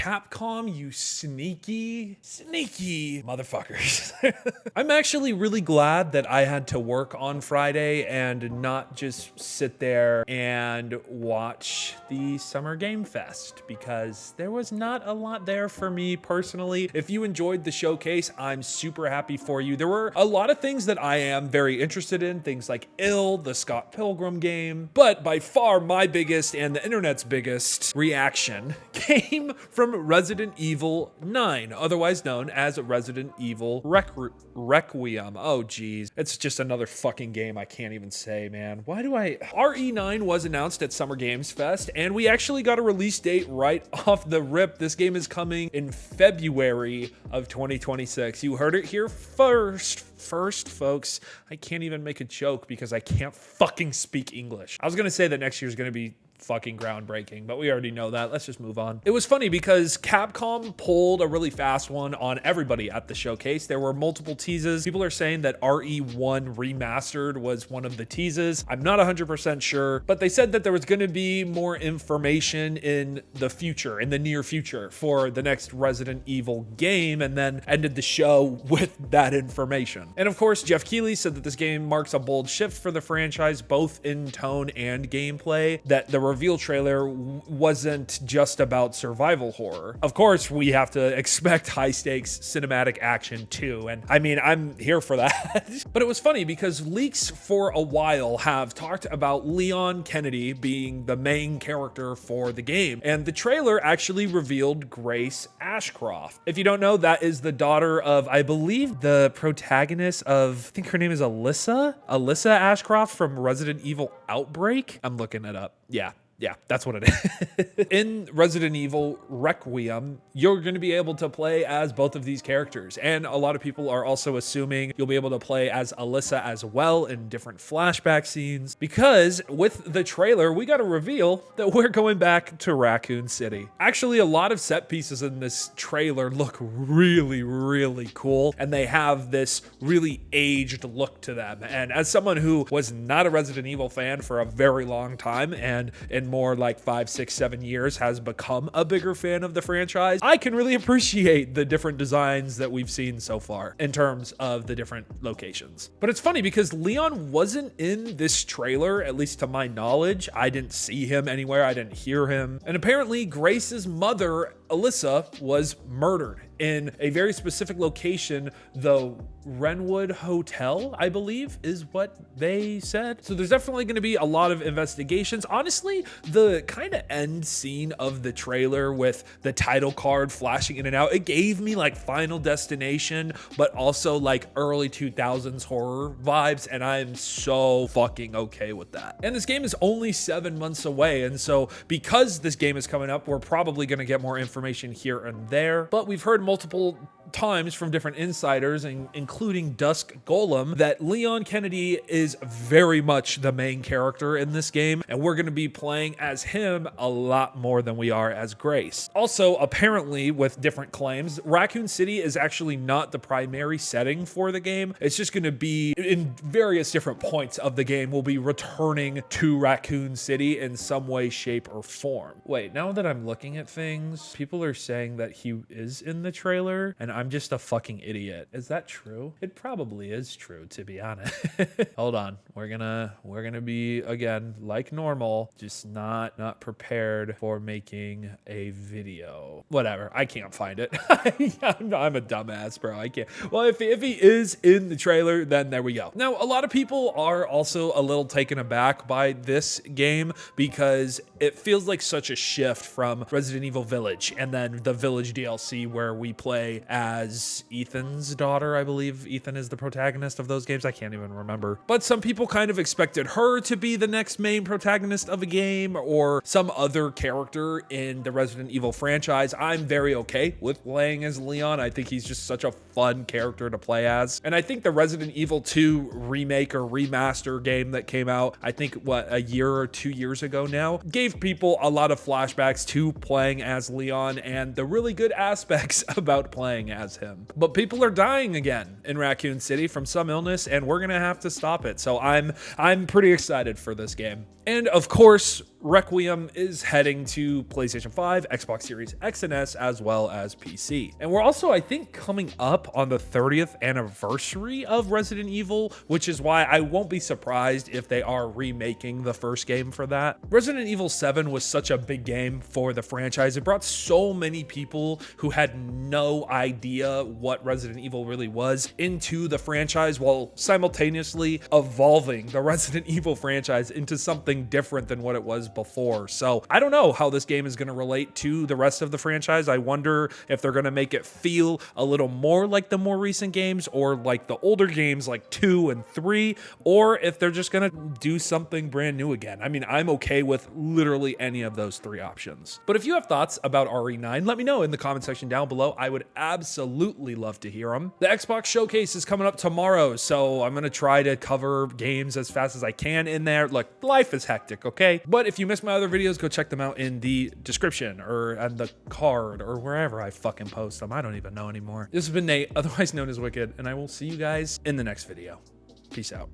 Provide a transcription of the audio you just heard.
Capcom, you sneaky motherfuckers. I'm actually really glad that I had to work on Friday and not just sit there and watch the Summer Game Fest, because there was not a lot there for me personally. If you enjoyed the showcase, I'm super happy for you. There were a lot of things that I am very interested in, things like the Scott Pilgrim game, but by far my biggest and the internet's biggest reaction came from Resident Evil 9, otherwise known as Resident Evil Requiem. Oh geez, it's just another fucking game I can't even say, man. RE9 was announced at Summer Games Fest, and we actually got a release date right off the rip. This game is coming in February of 2026. You heard it here first, folks. I can't even make a joke because I can't fucking speak English. I was gonna say that next year's gonna be fucking groundbreaking, but we already know that. Let's just move on. It was funny because Capcom pulled a really fast one on everybody at the showcase. There were multiple teases. People are saying that RE1 Remastered was one of the teases. I'm not 100% sure, but they said that there was going to be more information in the future, in the near future, for the next Resident Evil game, and then ended the show with that information. And of course, Jeff Keighley said that this game marks a bold shift for the franchise, both in tone and gameplay, that the reveal trailer wasn't just about survival horror. Of course, we have to expect high stakes cinematic action too, and I mean, I'm here for that. But it was funny because leaks for a while have talked about Leon Kennedy being the main character for the game, and the trailer actually revealed Grace Ashcroft. If you don't know, that is the daughter of, I believe, the protagonist of, I think her name is Alyssa Ashcroft from Resident Evil Outbreak. I'm looking it up. Yeah, that's what it is. In Resident Evil Requiem, you're going to be able to play as both of these characters. And a lot of people are also assuming you'll be able to play as Alyssa as well in different flashback scenes. Because with the trailer, we got to reveal that we're going back to Raccoon City. Actually, a lot of set pieces in this trailer look really, really cool. And they have this really aged look to them. And as someone who was not a Resident Evil fan for a very long time, and in more like 5, 6, 7 years has become a bigger fan of the franchise, I can really appreciate the different designs that we've seen so far in terms of the different locations. But it's funny because Leon wasn't in this trailer, at least to my knowledge. I didn't see him anywhere. I didn't hear him. And apparently Grace's mother, Alyssa, was murdered in a very specific location, the Wrenwood Hotel, I believe, is what they said. So there's definitely going to be a lot of investigations. Honestly, the kind of end scene of the trailer with the title card flashing in and out, it gave me like Final Destination, but also like early 2000s horror vibes, and I'm so fucking okay with that. And this game is only 7 months away, and so because this game is coming up, we're probably going to get more information here and there. But we've heard multiple times from different insiders, including Dusk Golem, that Leon Kennedy is very much the main character in this game, and we're going to be playing as him a lot more than we are as Grace. Also, apparently, with different claims, Raccoon City is actually not the primary setting for the game. It's just going to be in various different points of the game. We'll be returning to Raccoon City in some way, shape, or form. Wait, now that I'm looking at things, people are saying that he is in the trailer, and I'm just a fucking idiot. Is that true? It probably is true, to be honest. Hold on. We're gonna be, again, like normal, just not prepared for making a video. Whatever. I can't find it. I'm a dumbass, bro. I can't. Well, if he is in the trailer, then there we go. Now, a lot of people are also a little taken aback by this game because it feels like such a shift from Resident Evil Village and then the Village DLC where we play as Ethan's daughter. I believe Ethan is the protagonist of those games. I can't even remember. But some people kind of expected her to be the next main protagonist of a game or some other character in the Resident Evil franchise. I'm very okay with playing as Leon. I think he's just such a fun character to play as. And I think the Resident Evil 2 remake or remaster game that came out, I think, a year or 2 years ago now, gave people a lot of flashbacks to playing as Leon and the really good aspects about playing as him. But people are dying again in Raccoon City from some illness, and we're gonna have to stop it. So I'm pretty excited for this game. And of course, Requiem is heading to PlayStation 5, Xbox Series X and S, as well as PC. And we're also, I think, coming up on the 30th anniversary of Resident Evil, which is why I won't be surprised if they are remaking the first game for that. Resident Evil 7 was such a big game for the franchise. It brought so many people who had no idea what Resident Evil really was into the franchise, while simultaneously evolving the Resident Evil franchise into something different than what it was before. So I don't know how this game is going to relate to the rest of the franchise. I wonder if they're going to make it feel a little more like the more recent games, or like the older games like 2 and 3, or if they're just going to do something brand new again. I mean, I'm okay with literally any of those 3 options. But if you have thoughts about RE9, let me know in the comment section down below. I would absolutely love to hear them. The Xbox Showcase is coming up tomorrow, so I'm going to try to cover games as fast as I can in there. Look, life is hectic, okay? But if you missed my other videos, go check them out in the description or on the card or wherever I fucking post them. I don't even know anymore. This has been Nate, otherwise known as Wicked, and I will see you guys in the next video. Peace out.